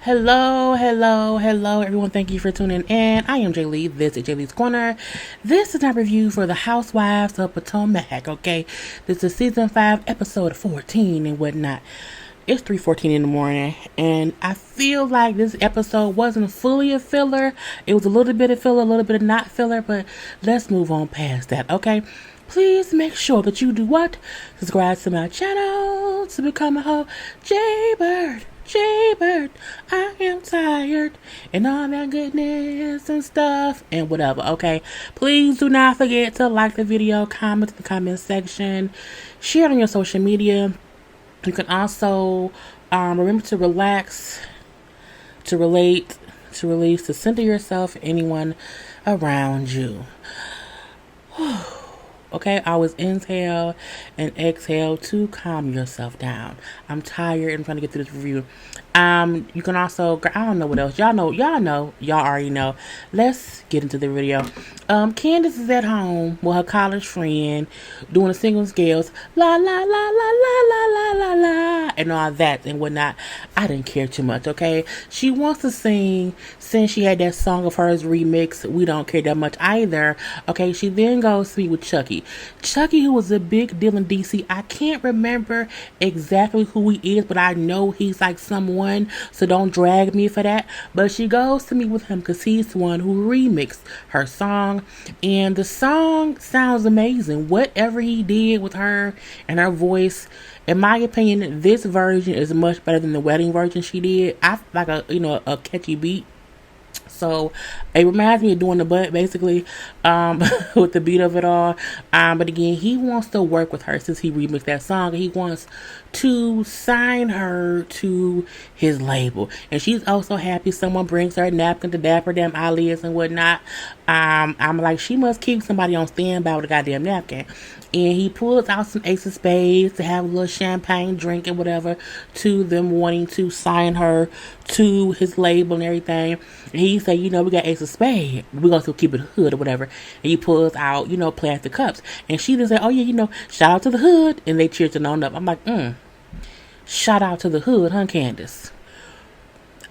Hello, everyone. Thank you for tuning in. I am Lee. This is JLeesCorner. This is my review for the Housewives of Potomac, okay? This is season 5, episode 14 and whatnot. It's 3:14 in the morning, and I feel like this episode wasn't fully a filler. It was a little bit of filler, a little bit of not filler, but let's move on past that, okay? Please make sure that you do what? Subscribe to my channel to become a whole JayBird, I am tired, and all that goodness and stuff, and whatever, okay? Please do not forget to like the video, comment in the comment section, share it on your social media. You can also remember to relax, to relate, to release, to center yourself and anyone around you. Okay, always inhale and exhale to calm yourself down. I'm tired and trying to get through this review. You can also, I don't know what else. Y'all already know. Let's get into the video. Candice is at home with her college friend doing a single scales, la la la la la la la la la, and all that and whatnot. I didn't care too much, okay? She wants to sing since she had that song of hers remix. We don't care that much either, okay? She then goes to meet with Chucky, who was a big deal in DC. I can't remember exactly who he is, but I know he's like someone, so don't drag me for that. But she goes to meet with him because he's the one who remixed her song, and the song sounds amazing. Whatever he did with her and her voice, in my opinion, this version is much better than the wedding version she did. I like a catchy beat. So it reminds me of Doing the Butt, basically, with the beat of it all. But again, he wants to work with her since he remixed that song. He wants to sign her to his label. And she's also happy someone brings her a napkin to dap her damn eyelids and whatnot. I'm like, she must keep somebody on standby with a goddamn napkin. And he pulls out some ace of spades to have a little champagne drink and whatever, to them wanting to sign her to his label and everything. And he said, we got ace of spades. We're going to keep it hood or whatever. And he pulls out, plastic cups. And she just said, oh yeah, shout out to the hood. And they cheered it on up. I'm like, shout out to the hood, huh, Candice?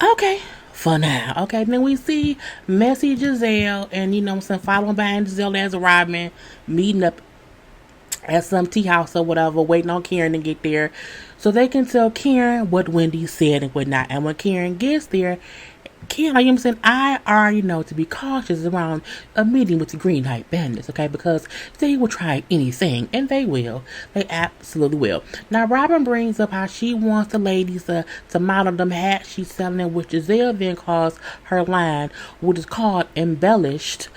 Okay. For now. Okay, then we see messy Giselle and, following behind Giselle as Robin, meeting up at some tea house or whatever, waiting on Karen to get there so they can tell Karen what Wendy said and whatnot. And when Karen gets there, Karen, I already know to be cautious around a meeting with the Green Light Bandits, okay? Because they will try anything, and they will. They absolutely will. Now, Robin brings up how she wants the ladies to model them hats she's selling, which Giselle then calls her line, which is called Embellished.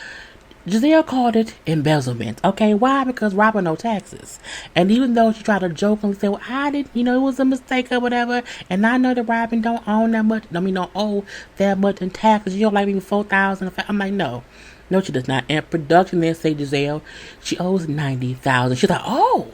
Giselle called it embezzlement. Okay, why? Because Robin no taxes. And even though she tried to jokingly say, well, I didn't, it was a mistake or whatever, and I know that Robin don't own that much, don't owe that much in taxes. You don't like maybe $4,000. I'm like, no, she does not. And production then say Giselle, she owes $90,000. She's like, oh,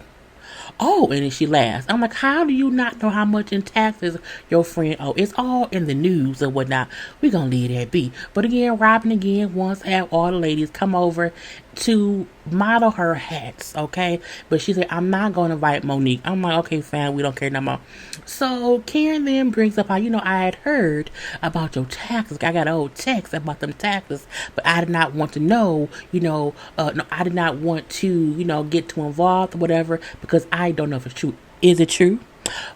and then she laughs. I'm like, how do you not know how much in taxes your friend owe? It's all in the news and whatnot. We're going to leave that be. But again, Robin wants to have all the ladies come over to model her hats, okay? But she said, I'm not going to invite Monique. I'm like, okay, fine, we don't care no more. So Karen then brings up how, I had heard about your taxes. I got an old text about them taxes, but I did not want to know, no, I did not want to, get too involved or whatever, because I don't know if it's true. Is it true?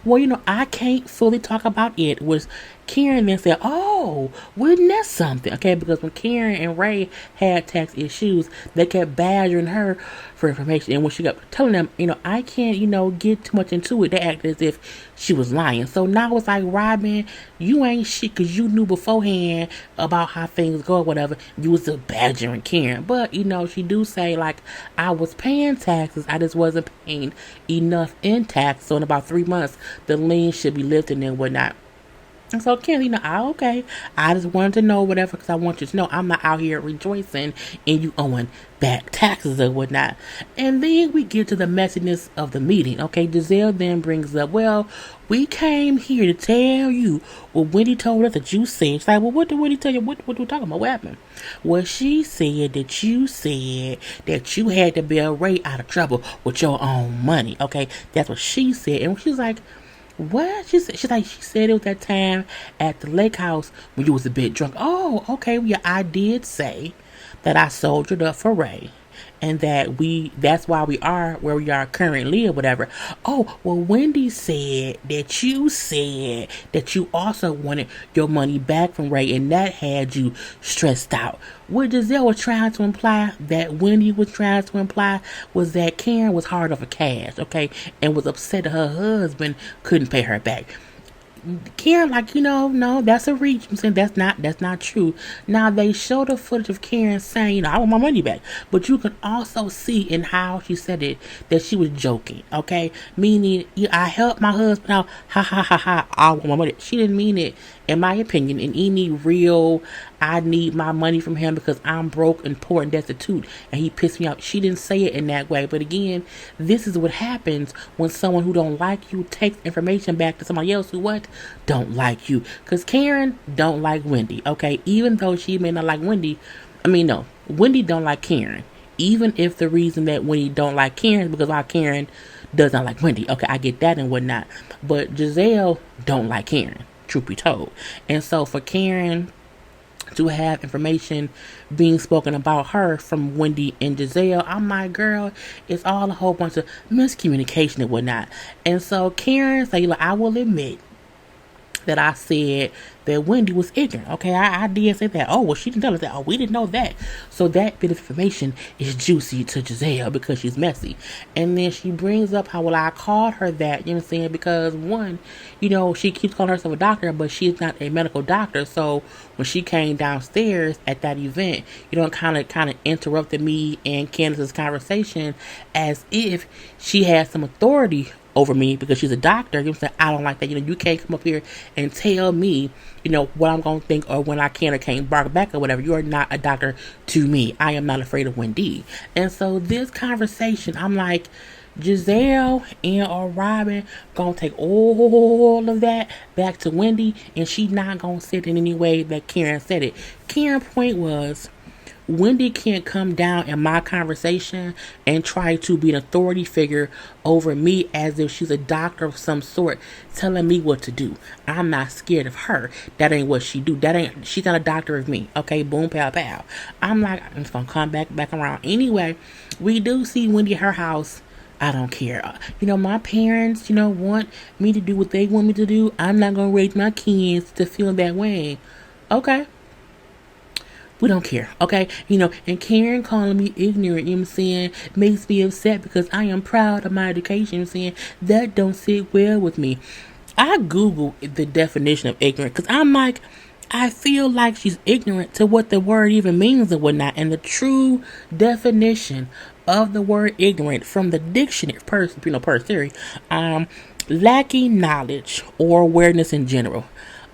Well, I can't fully talk about it. Was Karen then said, oh, wasn't that something? Okay, because when Karen and Ray had tax issues, they kept badgering her for information. And when she got telling them, I can't, get too much into it, they acted as if she was lying. So now it's like, Robin, you ain't shit because you knew beforehand about how things go or whatever. You was a badgering Karen. But, she do say, like, I was paying taxes. I just wasn't paying enough in tax. So in about 3 months, the lien should be lifted and whatnot. And so Kelly, okay, I just wanted to know whatever, because I want you to know I'm not out here rejoicing in you owing back taxes or whatnot. And then we get to the messiness of the meeting. Okay, Giselle then brings up, well, we came here to tell you what Wendy told us that you said. She's like, well, what did Wendy tell you? What we talking about? What happened? Well, she said that you said that you had to bail Ray out of trouble with your own money. Okay, that's what she said. And she's like, What? She said it was that time at the lake house when you was a bit drunk. Oh, okay. Yeah, I did say that I soldiered up for Ray. And that's why we are where we are currently or whatever. Oh, well, Wendy said that you also wanted your money back from Ray and that had you stressed out. What Giselle was trying to imply, that Wendy was trying to imply, was that Karen was hard over cash, okay, and was upset that her husband couldn't pay her back. Karen, like, no, that's a reach. I'm saying that's not true. Now they show the footage of Karen saying, I want my money back. But you can also see in how she said it that she was joking, okay? Meaning, I helped my husband out, ha ha ha ha, I want my money. She didn't mean it, in my opinion, in any real, I need my money from him because I'm broke and poor and destitute and he pissed me off. She didn't say it in that way. But again, this is what happens when someone who don't like you takes information back to somebody else who what? Don't like you. Because Karen don't like Wendy, okay? Even though she may not like Wendy, no, Wendy don't like Karen. Even if the reason that Wendy don't like Karen is because why Karen does not like Wendy. Okay, I get that and whatnot. But Giselle don't like Karen, truth be told. And so for Karen to have information being spoken about her from Wendy and Giselle, I'm like, girl, it's all a whole bunch of miscommunication and whatnot. And so Karen say, I will admit that I said that Wendy was ignorant. Okay, I did say that. Oh, well, she didn't tell us that. Oh, we didn't know that. So that bit of information is juicy to Giselle because she's messy. And then she brings up how, well, I called her that, you know what I'm saying? Because one, she keeps calling herself a doctor, but she's not a medical doctor. So when she came downstairs at that event, kind of interrupted me and Candice's conversation as if she had some authority over me because she's a doctor. You know what I'm saying? I don't like that. You can't come up here and tell me, what I'm going to think or when I can or can't bark back or whatever. You are not a doctor to me. I am not afraid of Wendy. And so this conversation, I'm like, Giselle and or Robin gonna take all of that back to Wendy, and she not gonna sit in any way that Karen said it. Karen's point was, Wendy can't come down in my conversation and try to be an authority figure over me as if she's a doctor of some sort telling me what to do. I'm not scared of her. That ain't what she do. She's not a doctor of me. Okay, boom, pow, pow. I'm like, I'm just gonna come back around. Anyway, we do see Wendy at her house. I don't care. My parents, want me to do what they want me to do. I'm not gonna raise my kids to feel that way. Okay. We don't care, okay? And Karen calling me ignorant, you know what I'm saying, makes me upset because I am proud of my education, you know what I'm saying. That don't sit well with me. I Googled the definition of ignorant because I'm like, I feel like she's ignorant to what the word even means and whatnot. And the true definition of the word ignorant from the dictionary, per theory, lacking knowledge or awareness in general,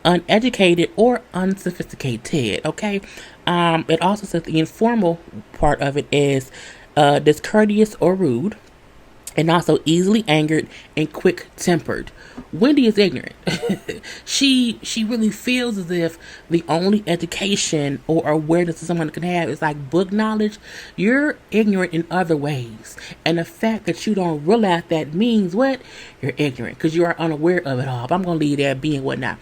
uneducated or unsophisticated, okay? It also says the informal part of it is discourteous or rude, and also easily angered and quick-tempered. Wendy is ignorant. She really feels as if the only education or awareness that someone can have is like book knowledge. You're ignorant in other ways. And the fact that you don't realize that means what? You're ignorant because you are unaware of it all. But I'm going to leave that being whatnot.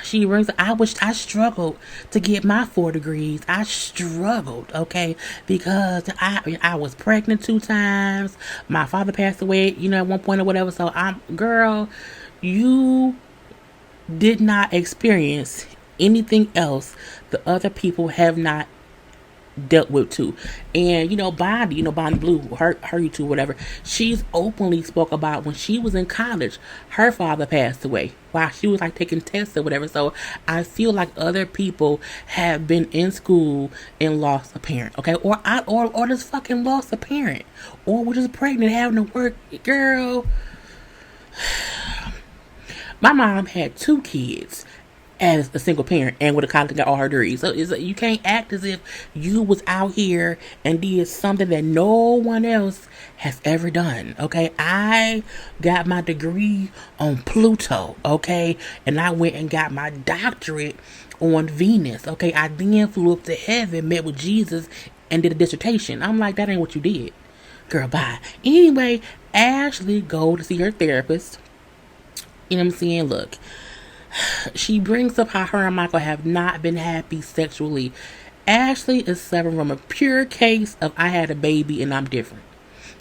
She brings, I struggled to get my 4 degrees. I struggled, okay, because I was pregnant 2 times. My father passed away, at one point or whatever. So girl, you did not experience anything else the other people have not dealt with too. And Bonnie Blue, her YouTube, whatever, she's openly spoke about when she was in college, her father passed away while she was like taking tests or whatever. So I feel like other people have been in school and lost a parent, okay, or just fucking lost a parent, or were just pregnant having to work. Girl, my mom had 2 kids as a single parent and with a college got all her degrees. So you can't act as if you was out here and did something that no one else has ever done. Okay, I got my degree on Pluto. Okay, and I went and got my doctorate on Venus. Okay, I then flew up to heaven, met with Jesus, and did a dissertation. I'm like, that ain't what you did, girl. Bye. Anyway, Ashley go to see her therapist. You know what I'm saying? Look, she brings up how her and Michael have not been happy sexually. Ashley is suffering from a pure case of I had a baby and I'm different.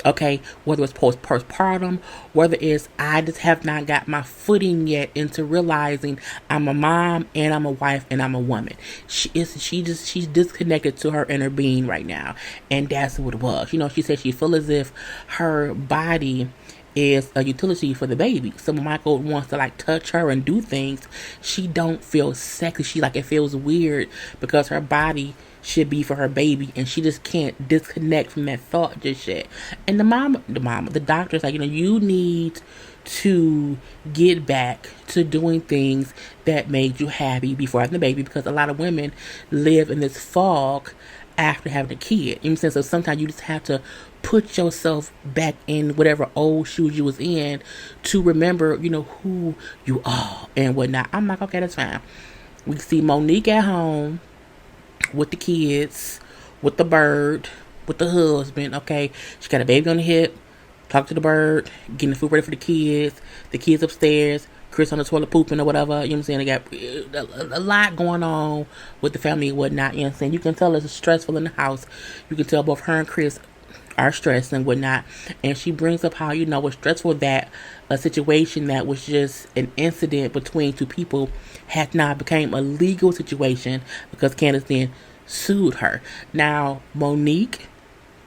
Okay, whether it's postpartum, whether it's I just have not got my footing yet into realizing I'm a mom and I'm a wife and I'm a woman. She's disconnected to her inner being right now, and that's what it was. She said she feels as if her body is a utility for the baby. So when Michael wants to like touch her and do things, she don't feel sexy. She like it feels weird because her body should be for her baby, and she just can't disconnect from that thought just yet. And the doctor's like, you need to get back to doing things that made you happy before having the baby, because a lot of women live in this fog after having a kid. You know what I'm saying? So sometimes you just have to put yourself back in whatever old shoes you was in to remember, who you are and whatnot. I'm like, okay, that's fine. We see Monique at home with the kids, with the bird, with the husband. Okay, she got a baby on the hip, talk to the bird, getting the food ready for the kids upstairs, Chris on the toilet pooping or whatever. You know what I'm saying? They got a lot going on with the family and whatnot. You know what I'm saying? You can tell it's stressful in the house. You can tell both her and Chris are stressed and whatnot. And she brings up how, it's stressful that a situation that was just an incident between two people had now became a legal situation because Candice then sued her. Now, Monique,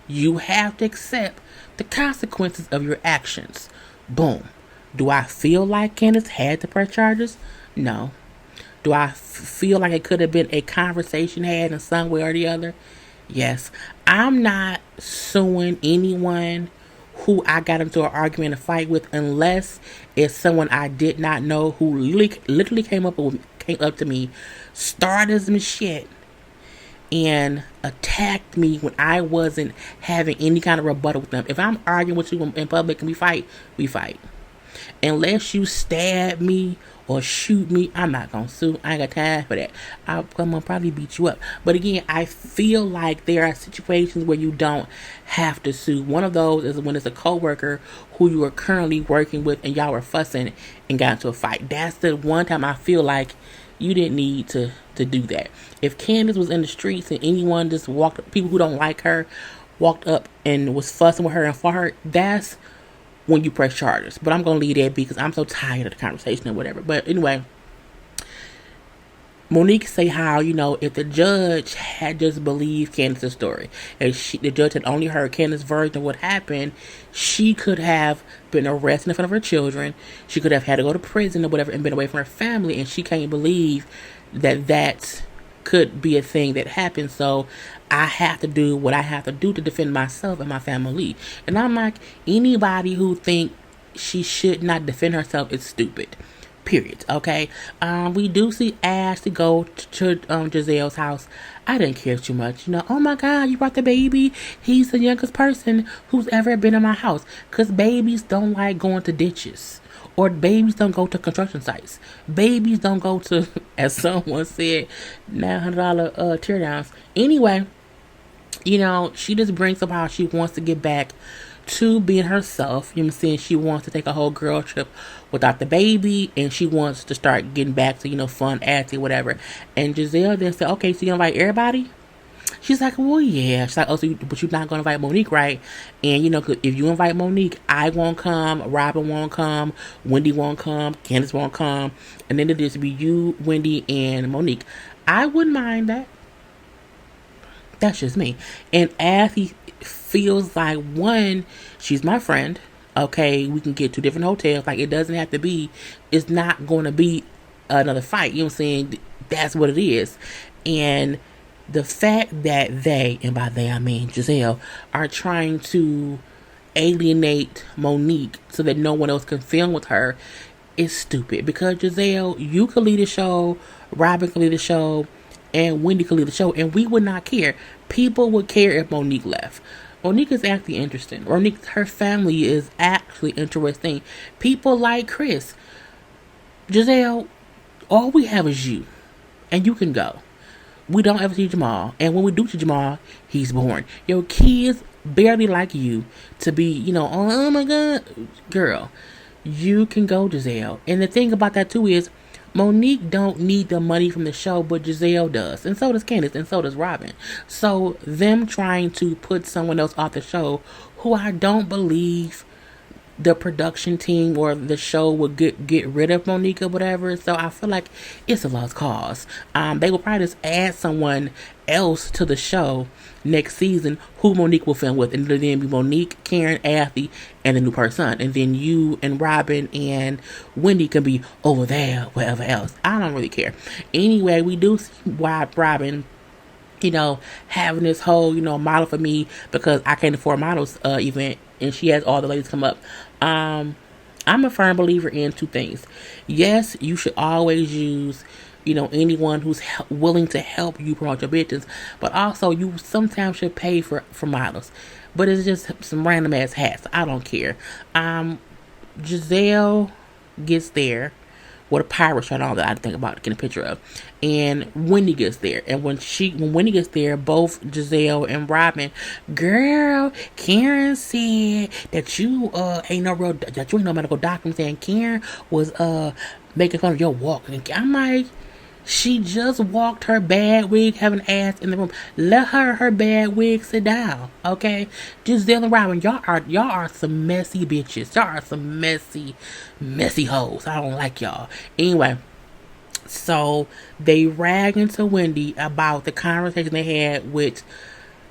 you have to accept the consequences of your actions. Boom. Do I feel like Candice had to press charges? No. Do I feel like it could have been a conversation had in some way or the other? Yes. I'm not suing anyone who I got into an argument, a fight with, unless it's someone I did not know who literally came up to me, started some shit, and attacked me when I wasn't having any kind of rebuttal with them. If I'm arguing with you in public and we fight, we fight. Unless you stab me or shoot me, I'm not gonna sue. I ain't got time for that. I'm gonna probably beat you up. But again, I feel like there are situations where you don't have to sue. One of those is when it's a coworker who you are currently working with and y'all were fussing and got into a fight. That's the one time I feel like you didn't need to do that. If Candice was in the streets and anyone just people who don't like her walked up and was fussing with her and fought her, that's when you press charges. But I'm going to leave that because I'm so tired of the conversation or whatever. But anyway, Monique say how, if the judge had just believed Candice's story, and the judge had only heard Candice's version of what happened, she could have been arrested in front of her children. She could have had to go to prison or whatever and been away from her family. And she can't believe that could be a thing that happened. So I have to do what I have to do to defend myself and my family. And I'm like, anybody who think she should not defend herself is stupid. Period. Okay. We do see Ashley go to Giselle's house. I didn't care too much. Oh my God, you brought the baby. He's the youngest person who's ever been in my house. Because babies don't like going to ditches. Or babies don't go to construction sites. Babies don't go to, as someone said, $900 tear downs. Anyway, she just brings up how she wants to get back to being herself. You know what I'm saying? She wants to take a whole girl trip without the baby, and she wants to start getting back to, fun, acting, whatever. And Giselle then said, okay, so you invite everybody? She's like, well, yeah. She's like, oh, but you're not going to invite Monique, right? And, if you invite Monique, I won't come, Robin won't come, Wendy won't come, Candice won't come, and then it'll just be you, Wendy, and Monique. I wouldn't mind that. That's just me. And as he feels like, one, she's my friend, okay, we can get two different hotels. Like, it doesn't have to be, it's not going to be another fight. You know what I'm saying? That's what it is. And the fact that they, and by they I mean Giselle, are trying to alienate Monique so that no one else can film with her is stupid. Because Giselle, you could lead the show, Robin could lead the show, and Wendy could lead the show, and we would not care. People would care if Monique left. Monique is actually interesting. Her family is actually interesting. People like Chris. Giselle, all we have is you, and you can go. We don't ever see Jamal. And when we do see Jamal, he's born. Your kids barely like you to be, oh my God. Girl, you can go, Giselle. And the thing about that too is Monique don't need the money from the show, but Giselle does. And so does Candice, and so does Robin. So them trying to put someone else off the show who I don't believe the production team or the show would get rid of Monique or whatever. So I feel like it's a lost cause. They will probably just add someone else to the show next season who Monique will film with, and it'll then be Monique, Karen, Athy, and the new person, and then you and Robin and Wendy can be over there, wherever else. I don't really care. Anyway, we do see why Robin, having this whole, model for me because I can't afford models event, and she has all the ladies come up. I'm a firm believer in two things. Yes, you should always use, anyone who's willing to help you promote your business, but also you sometimes should pay for models. But it's just some random ass hats. I don't care. Giselle gets there with a pirate shirt on that I think about getting a picture of, and Wendy gets there, and when Wendy gets there, both Giselle and Robin, girl, Karen said that you ain't no medical doctor. I'm saying Karen was making fun of your walk, and I'm like, she just walked her bad wig having ass in the room. Let her bad wig sit down, okay? Giselle and Robin, y'all are some messy bitches. Y'all are some messy hoes. I don't like y'all. Anyway, so they rag into Wendy about the conversation they had with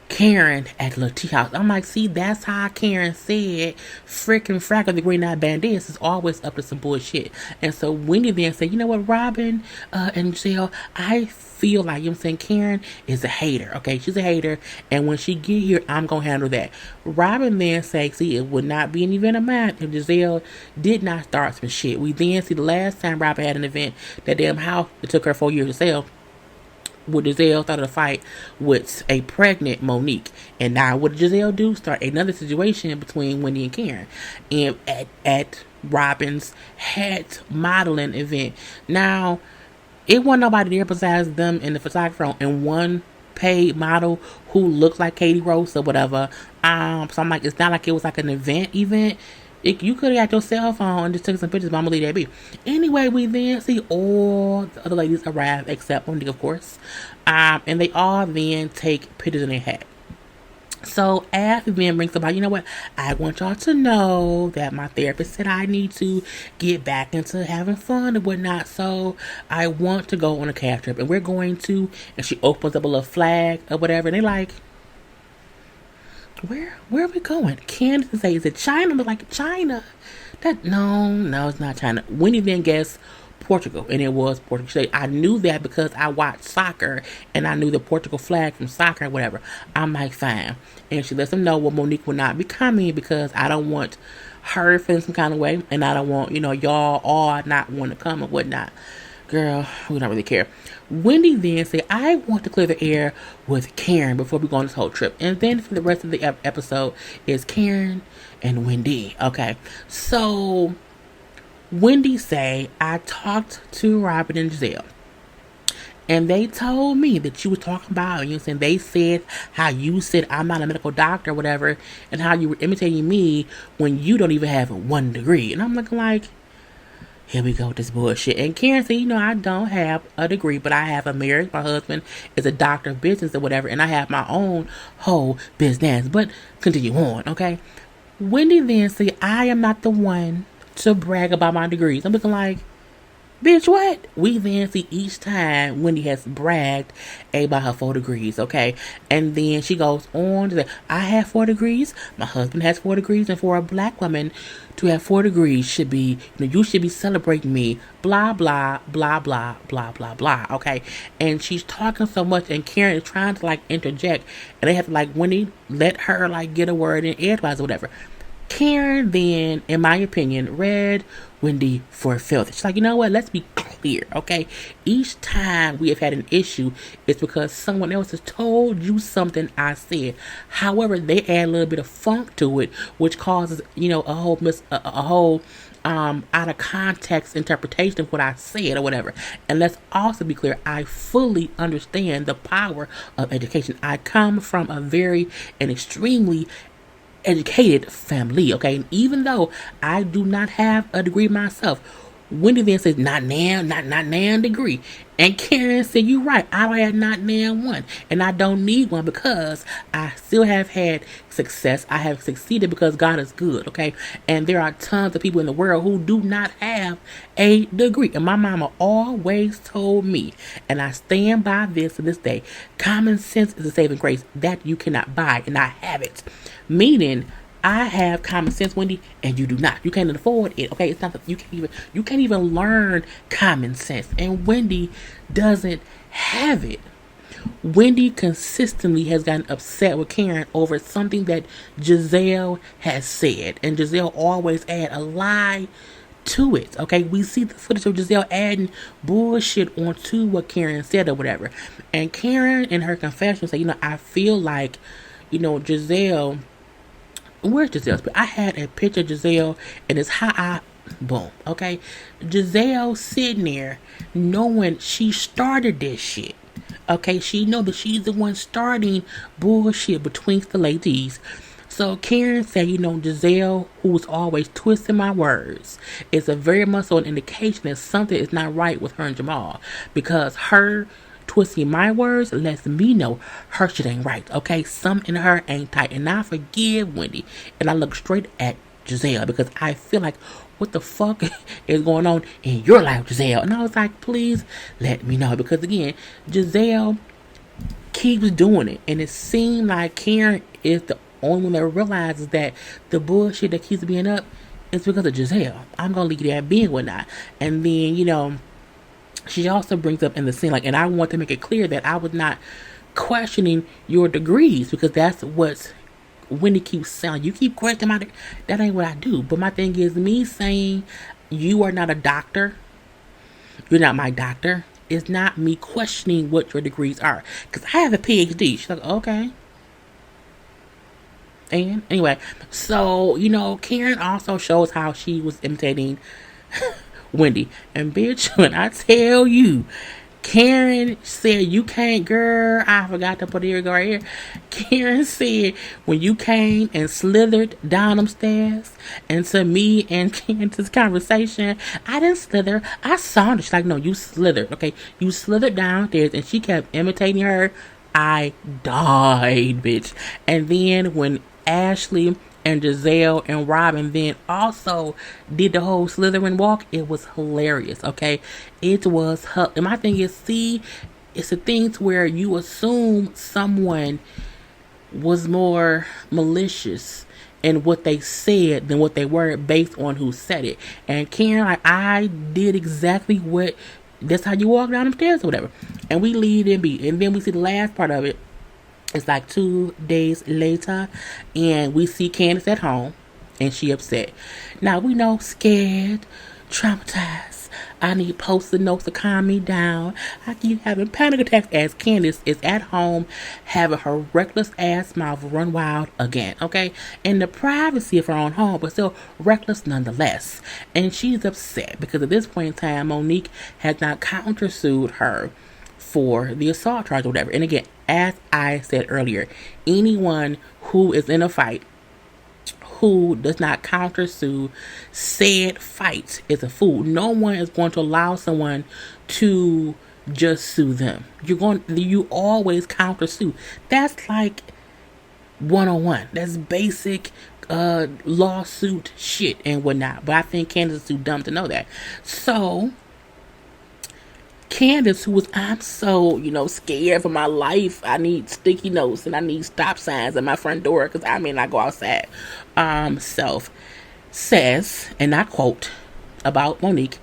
Karen at the tea house. I'm like, see, that's how Karen said freaking frack of the Green Eye Bandits is always up to some bullshit. And so Wendy then said, you know what, Robin and Giselle, I feel like, Karen is a hater. Okay, she's a hater, and when she get here, I'm gonna handle that. Robin then says, see, it would not be an event of mine if Giselle did not start some shit. We then see the last time Robin had an event, that damn house, it took her 4 years to sell, with Giselle started a fight with a pregnant Monique. And now what did Giselle do? Start another situation between Wendy and Karen. And at Robin's hat modeling event. Now, it wasn't nobody there besides them and the photographer and one paid model who looked like Katie Rose or whatever. So I'm like, it's not like it was like an event. You could have got your cell phone and just took some pictures, but I'm going to leave that be. Anyway, we then see all the other ladies arrive, except Wendy, of course. And they all then take pictures in their hat. So, Athy then brings about, you know what? I want y'all to know that my therapist said I need to get back into having fun and whatnot. So, I want to go on a cash trip. And we're going to, and she opens up a little flag or whatever. And they like, where are we going? Candice say, is it China? But like, China? No, it's not China. Wendy then guessed Portugal, and it was Portugal. She said, I knew that because I watched soccer, and I knew the Portugal flag from soccer or whatever. I'm like, fine. And she lets them know, well, Monique will not be coming because I don't want her feeling some kind of way, and I don't want, y'all all not want to come or whatnot. Girl, we don't really care. Wendy then said, I want to clear the air with Karen before we go on this whole trip. And then for the rest of the episode is Karen and Wendy. Okay, so Wendy say, I talked to Robin and Giselle, and they told me that you were talking about, they said how you said I'm not a medical doctor or whatever, and how you were imitating me when you don't even have 1 degree. And I'm looking like, here we go with this bullshit. And Karen said, I don't have a degree, but I have a marriage. My husband is a doctor of business or whatever, and I have my own whole business. But continue on, okay? Wendy then said, I am not the one to brag about my degrees. I'm looking like, bitch, what? We then see each time Wendy has bragged about her 4 degrees, okay? And then she goes on to say, I have 4 degrees, my husband has 4 degrees, and for a black woman to have 4 degrees should be, you should be celebrating me, blah, blah, blah, blah, blah, blah, blah, okay? And she's talking so much, and Karen is trying to, interject, and they have to, Wendy, let her, get a word in edgewise or whatever. Karen then, in my opinion, read Wendy for filth. She's like, you know what? Let's be clear, okay? Each time we have had an issue, it's because someone else has told you something I said. However, they add a little bit of funk to it, which causes, a whole out of context interpretation of what I said or whatever. And let's also be clear, I fully understand the power of education. I come from a very and extremely educated family, okay? And even though I do not have a degree myself, Wendy then says, not now, not now degree. And Karen said, you're right, I don't have not now one. And I don't need one because I still have had success. I have succeeded because God is good, okay? And there are tons of people in the world who do not have a degree. And my mama always told me, and I stand by this to this day, common sense is a saving grace that you cannot buy. And I have it. Meaning, I have common sense, Wendy, and you do not. You can't afford it. Okay, it's not that you can't even learn common sense, and Wendy doesn't have it. Wendy consistently has gotten upset with Karen over something that Giselle has said, and Giselle always add a lie to it. Okay, we see the footage of Giselle adding bullshit onto what Karen said or whatever, and Karen in her confession said, I feel like, Giselle. Where's Giselle? I had a picture of Giselle, and it's boom, okay? Giselle sitting there knowing she started this shit, okay? She know that she's the one starting bullshit between the ladies. So Karen said, Giselle, who was always twisting my words, is a very much so an indication that something is not right with her and Jamal, because her twisting my words lets me know her shit ain't right, okay? Something in her ain't tight. And I forgive Wendy, and I look straight at Giselle because I feel like, what the fuck is going on in your life, Giselle? And I was like, please let me know, because again, Giselle keeps doing it, and it seemed like Karen is the only one that realizes that the bullshit that keeps being up is because of Giselle. I'm gonna leave that being whatnot. And then she also brings up in the scene, and I want to make it clear that I was not questioning your degrees, because that's what Wendy keeps saying. You keep questioning my that ain't what I do. But my thing is, me saying you are not a doctor, you're not my doctor, is not me questioning what your degrees are. Because I have a PhD. She's like, okay. And anyway, so, Karen also shows how she was imitating Wendy. And bitch, when I tell you, Karen said, you can't, girl, I forgot to put it right here. Karen said, when you came and slithered down them stairs into me and Candice's conversation, I didn't slither, I sauntered. She's like, no, you slithered, okay? You slithered downstairs, and she kept imitating her. I died, bitch. And then when Ashley and Giselle and Robin then also did the whole Slytherin walk, it was hilarious, okay? It was, and my thing is, it's the things where you assume someone was more malicious in what they said than what they were based on who said it. And Karen, I did exactly what, that's how you walk down the stairs or whatever. And we lead and be, and then we see the last part of it. It's like 2 days later, and we see Candice at home, and she upset. Now, we know, scared, traumatized. I need post-it notes to calm me down. I keep having panic attacks as Candice is at home having her reckless ass mouth run wild again, okay? In the privacy of her own home, but still reckless nonetheless. And she's upset because at this point in time, Monique has not countersued her for the assault charge or whatever. And again, as I said earlier, anyone who is in a fight who does not countersue said fight is a fool. No one is going to allow someone to just sue them. You always countersue. That's like 101. That's basic lawsuit shit and whatnot. But I think Candice is too dumb to know that. So Candice, who was, I'm so, scared for my life. I need sticky notes and I need stop signs at my front door because I may not go outside. Self says, and I quote about Monique,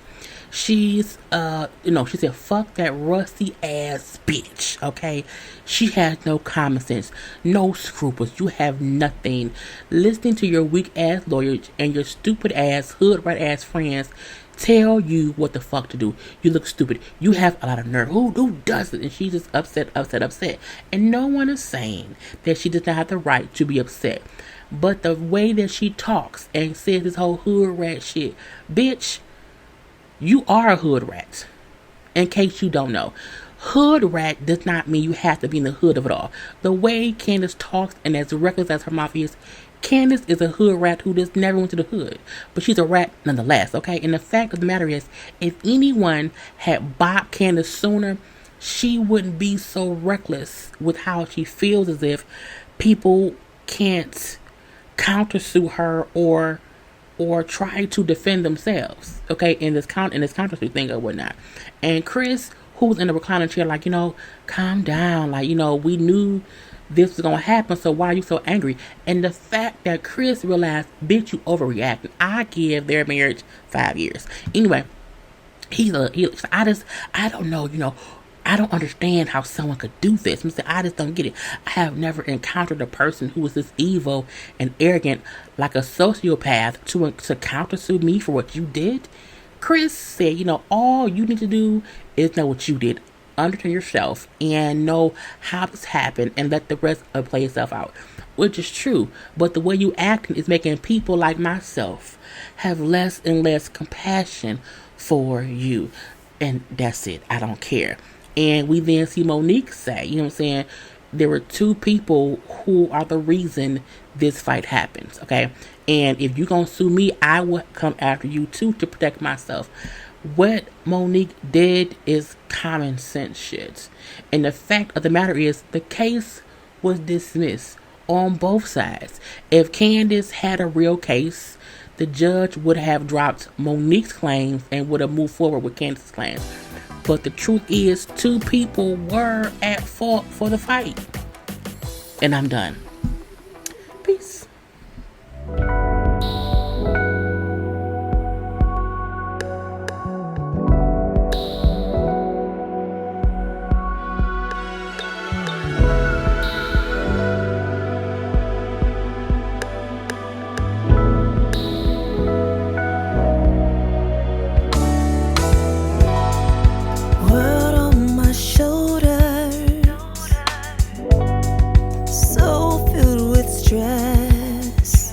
she's, she said, fuck that rusty ass bitch, okay? She has no common sense, no scruples. You have nothing. Listening to your weak ass lawyers and your stupid ass, hood rat ass friends tell you what the fuck to do. You look stupid. You have a lot of nerve. Who does it? And she's just upset. And no one is saying that she does not have the right to be upset. But the way that she talks and says this whole hood rat shit, bitch, you are a hood rat. In case you don't know. Hood rat does not mean you have to be in the hood of it all. The way Candice talks and as reckless as her mouth is, Candice is a hood rat who just never went to the hood, but she's a rat nonetheless, okay? And the fact of the matter is, if anyone had bopped Candice sooner, she wouldn't be so reckless with how she feels as if people can't countersue her or try to defend themselves, okay, in this countersuit thing or whatnot. And Chris, who was in the recliner chair, like, calm down, like, we knew this was gonna happen, so why are you so angry? And the fact that Chris realized, bitch, you overreacted. I give their marriage 5 years. Anyway, I don't know, I don't understand how someone could do this. I just don't get it. I have never encountered a person who was this evil and arrogant, like a sociopath, to countersue me for what you did. Chris said, all you need to do is know what you did. Understand yourself and know how this happened and let the rest play itself out. Which is true. But the way you acting is making people like myself have less and less compassion for you. And that's it. I don't care. And we then see Monique say, there were two people who are the reason this fight happens, okay? And if you're going to sue me, I will come after you too to protect myself. What Monique did is common sense shit. And the fact of the matter is, the case was dismissed on both sides. If Candice had a real case, the judge would have dropped Monique's claims and would have moved forward with Candice's claims. But the truth is, two people were at fault for the fight. And I'm done.